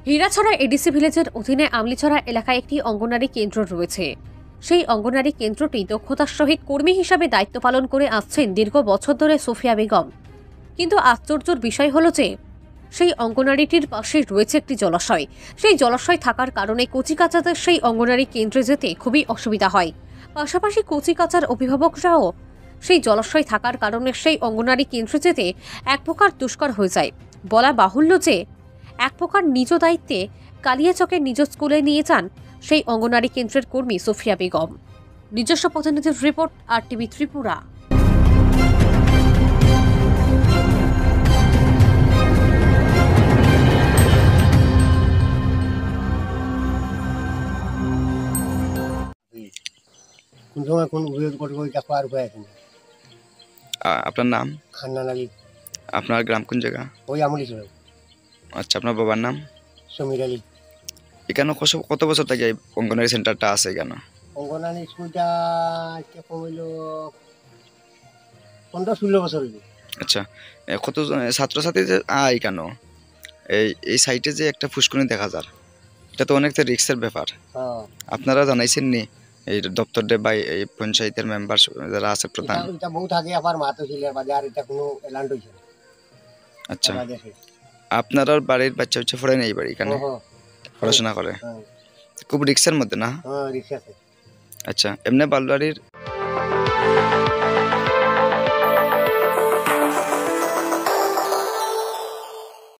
Hirachhara ADC ভিলেজের অধীনে আমলিছড়া এলাকায় একটি অঙ্গনারী কেন্দ্র রয়েছে। সেই অঙ্গনারী কেন্দ্রটি দক্ষতার সহিত কর্মী হিসাবে দায়িত্ব পালন করে আসছেন দীর্ঘ বছর ধরে সোফিয়া বেগম। কিন্তু আশ্চর্যের বিষয় হলো যে সেই অঙ্গনারীটির পাশে রয়েছে একটি জলাশয়। সেই জলাশয় থাকার কারণে কচিকাচাদের সেই অঙ্গনারী কেন্দ্রে যেতে খুবই অসুবিধা হয়। পাশাপাশি কচিকাচার অভিভাবকরাও সেই জলাশয় থাকার কারণে সেই অঙ্গনারী কেন্দ্রে যেতে এক প্রকার দুষ্কর হয়ে যায়। বলা বাহুল্য যে এক প্রকার নিজ দায়িত্বে কালিয়াচকের নিজ স্কুলে নিয়ে যান সেই অঙ্গনারী কেন্দ্রের কর্মী সোফিয়া বেগম। নিজস্ব প্রতিনিধির রিপোর্ট, RTV ত্রিপুরা। কোন সময় কোন বিরোধ করবো এটা পার হয়ে আছে না। আপনার নাম? খান্নান আলী। আপনার গ্রাম কোন জায়গা? ওই আমলি ছিল। আচ্ছা, আপনার বাবার নাম? সমীর আলী। এখানে কত বছর থেকে এই অঙ্গনওয়াড়ি সেন্টারটা আছে এখানে? অঙ্গনারী স্কুলটা কমিল 15-16 বছর হইল। আচ্ছা, কত ছাত্রছাত্রী যে কেন এই সাইটে যে একটা ফুসকুনি দেখা যায়, এটা তো অনেকটা রিস্কের ব্যাপার। আপনারা জানাইছেন নি এই দপ্তর বা এই পঞ্চায়েতের মেম্বার যারা আছে প্রধান? এটা বহুত আগে আবার মাতো ছিল বাজার, এটা কোনো এলান্ট হইছে। আচ্ছা, আপনার বাড়ির বাচ্চা হচ্ছে পড়ে নেই বাড়ি এখানে পড়াশোনা করে? খুব রিস্কের মধ্যে না? রিস্ক আছে। আচ্ছা, এমনি বালুয়ারির